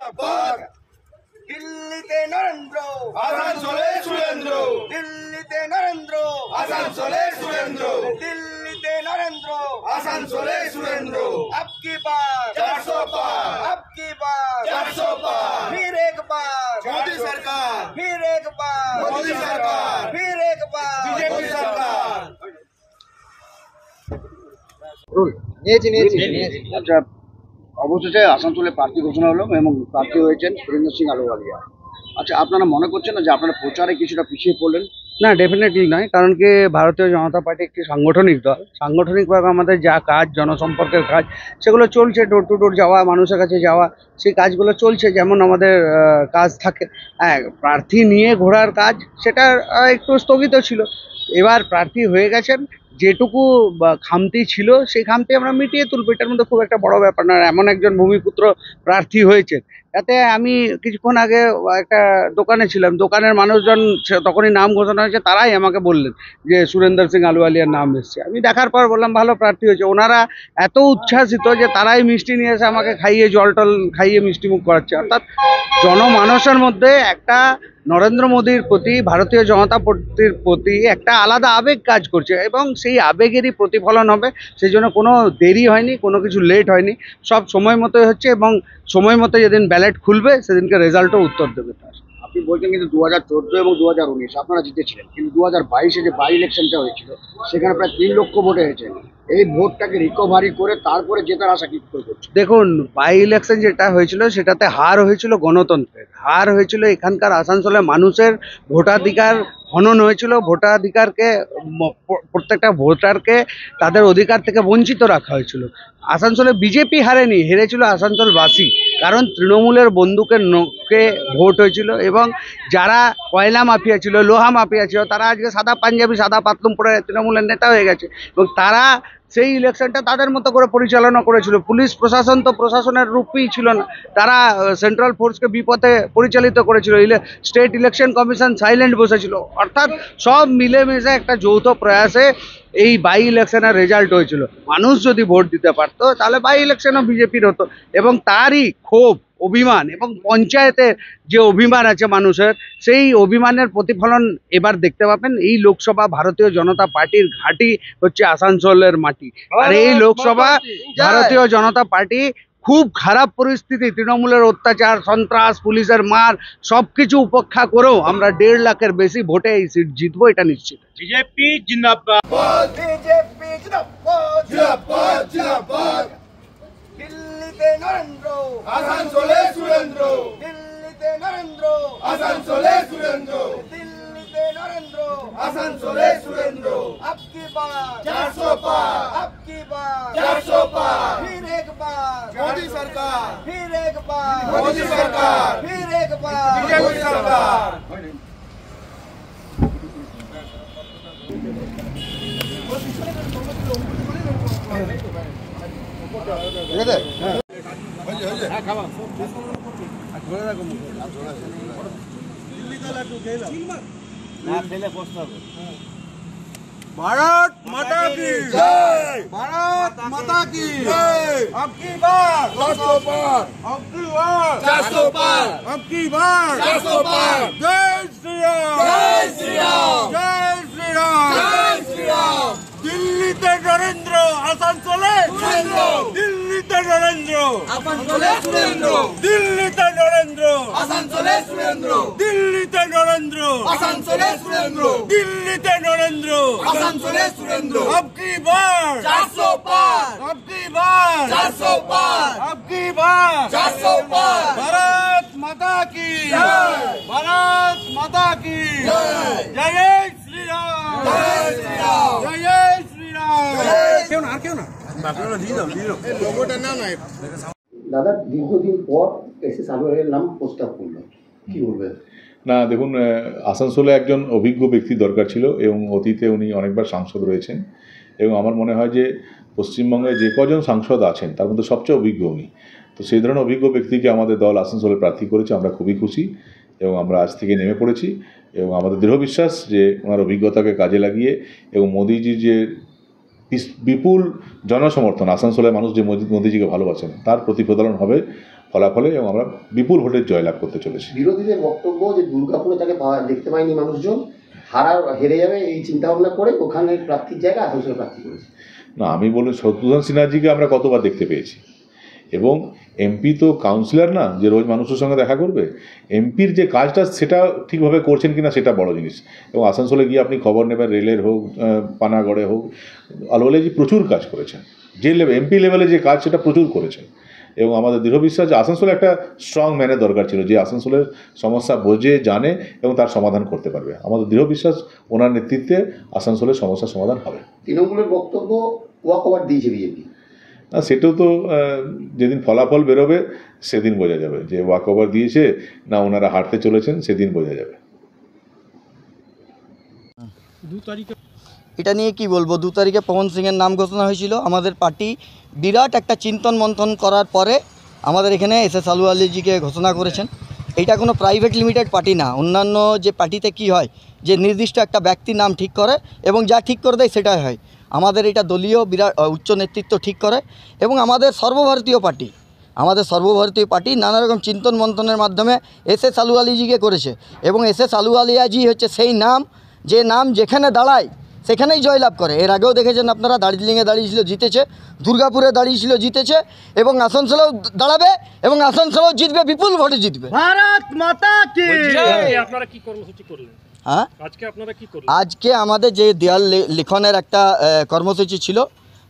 জিন্দাবাদ দিল্লিতে নরেন্দ্র আসানসোলে সুরেন্দ্র দিল্লিতে নরেন্দ্র আসানসোলে সুরেন্দ্র দিল্লিতে নরেন্দ্র আসানসোলে সুরেন্দ্র আপকি बार 400 पार आपकी बार 400 पार फिर एक बार मोदी सरकार फिर एक बार मोदी सरकार फिर एक बार बीजेपी सरकार আচ্ছা, অবশেষে আসানসোলে প্রার্থী ঘোষণা হলো এবং প্রার্থী হয়েছেন সুরেন্দ্র সিং আলুওয়ালিয়া। আচ্ছা, আপনারা মনে করছেন না যে আপনারা প্রচারে কিছুটা পিছিয়ে পড়লেন? না, ডেফিনেটলি নয়। কারণ কি, ভারতীয় জনতা পার্টি একটি সাংগঠনিক দল। সাংগঠনিকভাবে আমাদের যা কাজ, জনসম্পর্কের কাজ, সেগুলো চলছে। ডোর টু ডোর যাওয়া, মানুষের কাছে যাওয়া, সেই কাজগুলো চলছে। যেমন আমাদের কাজ থাকে, হ্যাঁ, প্রার্থী নিয়ে ঘোরার কাজ, সেটা একটু স্থগিত ছিল। এবার প্রার্থী হয়ে গেছেন, যেটুকু খামতি ছিল সেই খামতি আমরা মিটিয়ে তুলবো। এটার মধ্যে খুব একটা বড় ব্যাপার না। এমন একজন ভূমিপুত্র প্রার্থী হয়েছেন, তাতে আমি কিছুক্ষণ আগে একটা দোকানে ছিলাম, দোকানের মানুষজন তখনই নাম ঘোষণা হয়েছে, তারাই আমাকে বললেন যে সুরেন্দ্র সিং আলুওয়ালিয়ার নাম এসছে। আমি দেখার পর বললাম ভালো প্রার্থী হয়েছে। ওনারা এত উচ্ছ্বাসিত যে তারাই মিষ্টি নিয়ে এসে আমাকে খাইয়ে, জল টল খাইয়ে মিষ্টিমুখ করাচ্ছে। অর্থাৎ জনমানসের মধ্যে একটা নরেন্দ্র মোদীর প্রতি, ভারতীয় জনতা পার্টির প্রতি একটা আলাদা আবেগ কাজ করছে এবং সেই আবেগেরই প্রতিফলন হবে। সেই জন্য কোনো দেরি হয়নি, কোনো কিছু লেট হয়নি, সব সময় মতোই হচ্ছে এবং সময় মতো যেদিন ব্যালট খুলবে সেদিনকে রেজাল্টও উত্তর দেবে তার। আপনি বলছেন কিন্তু 2014 এবং 2019 আপনারা জিতেছিলেন, কিন্তু 2022-এ যে বাই ইলেকশনটা হয়েছিল সেখানে প্রায় 3 লক্ষ ভোটে হয়েছে। এই ভোটটাকে রিকভারি করে তারপরে জেতার আশা কি করে করছে? দেখুন, বাই ইলেকশন যেটা হয়েছিল সেটাতে হার হয়েছিল গণতন্ত্রের, হার হয়েছিল এখানকার আসানসোলের মানুষের ভোটাধিকার হনন হয়েছিল। ভোটাধিকারকে, প্রত্যেকটা ভোটারকে তাদের অধিকার থেকে বঞ্চিত রাখা হয়েছিল। আসানসোলে বিজেপি হারেনি, হেরেছিল আসানসোলবাসী। কারণ তৃণমূলের বন্দুকের নখে ভোট হয়েছিল এবং যারা কয়লা মাফিয়া ছিল, লোহা মাফিয়া ছিল, তারা আজকে সাদা পাঞ্জাবি, সাদা পাতলুম পরে তৃণমূলের নেতা হয়ে গেছে এবং তারা সেই ইলেকশনটা তাদের মতো করে পরিচালনা করেছিল। পুলিশ প্রশাসন তো প্রশাসনের রূপই ছিল না, তারা সেন্ট্রাল ফোর্সকে বিপথে পরিচালিত করেছিল। স্টেট ইলেকশন কমিশন সাইলেন্ট বসেছিল। অর্থাৎ সব মিলেমিশে একটা যৌথ প্রয়াসে এই বাই ইলেকশনের রেজাল্ট হয়েছিল। মানুষ যদি ভোট দিতে পারতো তাহলে বাই ইলেকশনও বিজেপির হতো এবং তারই ক্ষোভ, অভিমান এবং পঞ্চায়েতের যে অভিমান আছে মানুষের, সেই অভিমানের প্রতিফলন এবার দেখতে পাবেন। এই লোকসভা ভারতীয় জনতা পার্টির ঘাঁটি হচ্ছে আসানসোলের মাটি। আর এই লোকসভা ভারতীয় জনতা পার্টি খুব খারাপ পরিস্থিতি, তৃণমূলের অত্যাচার, সন্ত্রাস, পুলিশের মার, সবকিছু উপেক্ষা করেও আমরা 1.5 লাখের বেশি ভোটে এই সিট জিতবো, এটা নিশ্চিত। বিজেপি জিন্দাবাদ বিজেপি জিন্দাবাদ জিন্দাবাদ জিন্দাবাদ দিল্লিতে নরেন্দ্র আসানসোলে সুরেন্দ্র দিল্লিতে নরেন্দ্র আসানসোলে সুরেন্দ্র দিল্লিতে নরেন্দ্র আসানসোলে সুরেন্দ্র আপকি बार 400 पार आपकी बार 400 पार फिर एक बार मोदी सरकार फिर एक बार मोदी सरकार फिर एक बार बीजेपी सरकार। भारत माता की जय, भारत माता की जय। अब की बार 400 पार, अब की बार 400 पार, अब की बार 400 पार। जय श्री राम, जय श्री राम, जय श्री राम, जय श्री राम। दिल्ली ते नरेंद्र आसानसोले सुरेंद्र दिल्ली ते नरेंद्र आसानसोले सुरेंद्र दिल्ली ते नरेंद्र आसानसोले सुरेंद्र दिल्ली ते नरेंद्र आसानसोले सुरेंद्र दिल्ली ते नरेंद्र आसानसोले सुरेंद्र अब की बार 400 पार, अब की बार 400 पार, अब की बार 400 पार। भारत माता की जय, भारत माता की जय, जय श्री राम, जय श्री राम, जय श्री राम। क्यों ना लोगोটা নাম নাই দাদা, দীর্ঘদিন পর এসএস আলুওয়ালিয়ার নাম প্রস্তাব করলো, কি বলবেন? না, দেখুন, আসানসোলে একজন অভিজ্ঞ ব্যক্তি দরকার ছিল এবং অতীতে উনি অনেকবার সাংসদ রয়েছেন এবং আমার মনে হয় যে পশ্চিমবঙ্গে যে কজন সাংসদ আছেন তার মধ্যে সবচেয়ে অভিজ্ঞ উনি। তো সেই ধরনের অভিজ্ঞ ব্যক্তিকে আমাদের দল আসানসোলে প্রার্থী করেছে, আমরা খুবই খুশি এবং আমরা আজ থেকে নেমে পড়েছি এবং আমাদের দৃঢ় বিশ্বাস যে ওনার অভিজ্ঞতাকে কাজে লাগিয়ে এবং মোদিজির যে বিপুল জনসমর্থন, আসানসোলের মানুষ যে মোদিজিকে ভালোবাসেন, তার প্রতিফলন হবে ফলাফলে এবং আমরা বিপুল ভোটের জয়লাভ করতে চলেছি। বিরোধীদের বক্তব্য যে দুর্গাপুরে তাকে দেখতে পায়নি মানুষজন, হেরে যাবে এই চিন্তা ভাবনা করে ওখানে প্রার্থীর জায়গায় আসানসোলে প্রার্থী করেছে। না, আমি বলি শত্রুঘ্ন সিনহাজিকে আমরা কতবার দেখতে পেয়েছি, এবং এমপি তো কাউন্সিলর না যে রোজ মানুষের সঙ্গে দেখা করবে। এমপির যে কাজটা সেটা ঠিকভাবে করছেন কিনা সেটা বড় জিনিস। এবং আসানসোলে গিয়ে আপনি খবর নেবেন, রেলের হোক, পানাগড়ে হোক, আলুওয়ালিয়াজি প্রচুর কাজ করেছেন। যে এমপি লেভেলে যে কাজ সেটা প্রচুর করেছেন, এবং আমাদের দৃঢ় বিশ্বাস যে আসানসোলে একটা স্ট্রং ম্যানের দরকার ছিল, যে আসানসোলের সমস্যা বোঝে, জানে এবং তার সমাধান করতে পারবে। আমাদের দৃঢ় বিশ্বাস ওনার নেতৃত্বে আসানসোলের সমস্যার সমাধান হবে। তৃণমূলের বক্তব্য ওয়াক ওভার দিয়েছে বিজেপি। না, সেটাও তো যেদিন ফলাফল বেরোবে সেদিন বোঝা যাবে যে ওয়াক ওভার দিয়েছে না ওনারা হারতে চলেছেন, সেদিন বোঝা যাবে। এটা নিয়ে কি বলবো, 2 তারিখে পবন সিংয়ের নাম ঘোষণা হয়েছিল। আমাদের পার্টি বিরাট একটা চিন্তন মন্থন করার পরে আমাদের এখানে এসএস আলুওয়ালিয়াজিকে ঘোষণা করেছেন। এটা কোনো প্রাইভেট লিমিটেড পার্টি না। অন্যান্য যে পার্টিতে কি হয় যে নির্দিষ্ট একটা ব্যক্তির নাম ঠিক করে এবং যা ঠিক করে দেয় সেটাই হয়। আমাদের এটা দলীয় বিরাট উচ্চ নেতৃত্ব ঠিক করে, এবং আমাদের সর্বভারতীয় পার্টি নানা রকম চিন্তন মন্থনের মাধ্যমে এসএস আলুওয়ালিয়াজিকে করেছে। এবং এসএস আলুওয়ালিয়াজি হচ্ছে সেই নাম, যে নাম যেখানে দাঁড়ায় সেখানেই জয়লাভ করে। এর আগেও দেখেছেন আপনারা, দার্জিলিংয়ে দাঁড়িয়েছিল, জিতেছে, দুর্গাপুরে দাঁড়িয়েছিল, জিতেছে, এবং আসানসোলেও দাঁড়াবে এবং আসানসোলেও জিতবে, বিপুল ভোটে জিতবে। ভারত মাতা কি আপনারা কি কর্মসূচি করলেন? হ্যাঁ, আজকে আপনারা কি করলেন? আজকে আমাদের যে দেয়াল লিখনের একটা কর্মসূচি ছিল,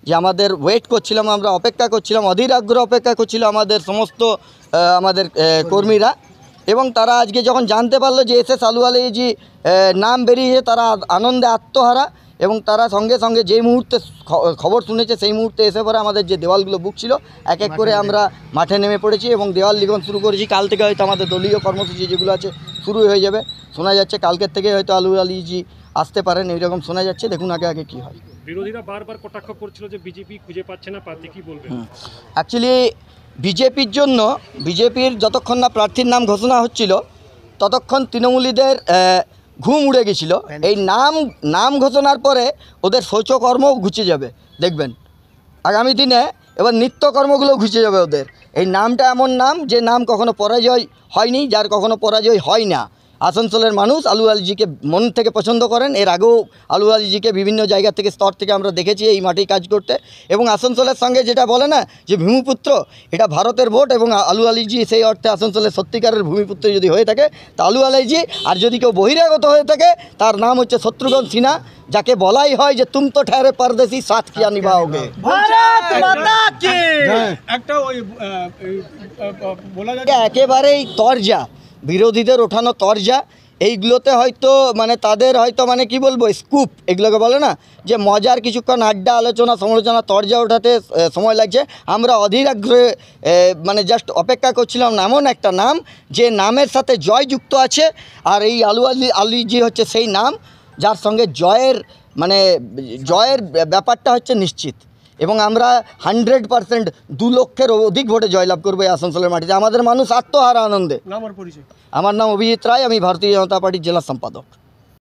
যে আমাদের ওয়েট করছিলাম, আমরা অপেক্ষা করছিলাম, অধীর আগ্রহ অপেক্ষা করছিল আমাদের সমস্ত আমাদের কর্মীরা। এবং তারা আজকে যখন জানতে পারলো যে এসএস আলুওয়ালিয়াজি নাম বেরিয়েছে, তারা আনন্দে আত্মহারা, এবং তারা সঙ্গে সঙ্গে যেই মুহূর্তে খবর শুনেছে সেই মুহূর্তে এসে পরে আমাদের যে দেওয়ালগুলো বুক ছিল এক এক করে আমরা মাঠে নেমে পড়েছি এবং দেওয়াল লিখন শুরু করেছি। কাল থেকে হয়তো আমাদের দলীয় কর্মসূচি যেগুলো আছে শুরু হয়ে যাবে। শোনা যাচ্ছে কালকের থেকে হয়তো আলুওয়ালিয়াজি আসতে পারেন, এইরকম শোনা যাচ্ছে। দেখুন আগে কী হয়। বিরোধীরা বারবার কটাক্ষ করছিল যে বিজেপি খুঁজে পাচ্ছে না প্রার্থী, কি বলবেন? অ্যাকচুয়ালি বিজেপির যতক্ষণ না প্রার্থীর নাম ঘোষণা হচ্ছিল ততক্ষণ তৃণমূলীদের ঘুম উড়ে গেছিলো। এই নাম ঘোষণার পরে ওদের শৌচকর্মও ঘুচে যাবে, দেখবেন আগামী দিনে। এবার নিত্যকর্মগুলো ঘুচে যাবে ওদের। এই নামটা এমন নাম, যে নাম কখনো পরাজয় হয়নি, যার কখনো পরাজয় হয় না। আসানসোলের মানুষ আলুওয়ালিয়াজিকে মন থেকে পছন্দ করেন। এর আগেও আলুওয়ালিয়াজিকে বিভিন্ন জায়গা থেকে, স্তর থেকে আমরা দেখেছি এই মাঠে কাজ করতে। এবং আসানসোলের সঙ্গে যেটা বলে না যে ভূমিপুত্র, এটা ভারতের ভোট, এবং আলুওয়ালিয়াজি সেই অর্থে আসানসোলের সত্যিকারের ভূমিপুত্র যদি হয়ে থাকে তা আলুওয়ালিয়াজি। আর যদি কেউ বহিরাগত হয়ে থাকে তার নাম হচ্ছে শত্রুঘ্ন সিনহা, যাকে বলাই হয় যে তুম তো ঠেরে পরদেশি সাথ কিয়া নিভাओगे। ভারত মাতা কি একটা ওই বলা যায় একেবারেই তরজা, বিরোধীদের ওঠানো তরজা। এইগুলোতে হয়তো মানে তাদের হয়তো মানে কি বলবো, স্কুপ এগুলোকে বলে না, যে মজার কিছুক্ষণ আড্ডা, আলোচনা, সমালোচনা, তরজা ওঠাতে সময় লাগছে। আমরা অধীর আগ্রহে মানে জাস্ট অপেক্ষা করছিলাম এমন একটা নাম যে নামের সাথে জয় যুক্ত আছে। আর এই আলুওয়ালিয়াজি হচ্ছে সেই নাম যার সঙ্গে জয়ের ব্যাপারটা হচ্ছে নিশ্চিত। এবং আমরা 100% 2 লক্ষের অধিক ভোটে জয়লাভ করবো এই আসানসোলের মাটিতে। আমাদের মানুষ আত্মহারা আনন্দে। নাম আর পরিচয়। আমার নাম অভিজিৎ রায়, আমি ভারতীয় জনতা পার্টির জেলা সম্পাদক।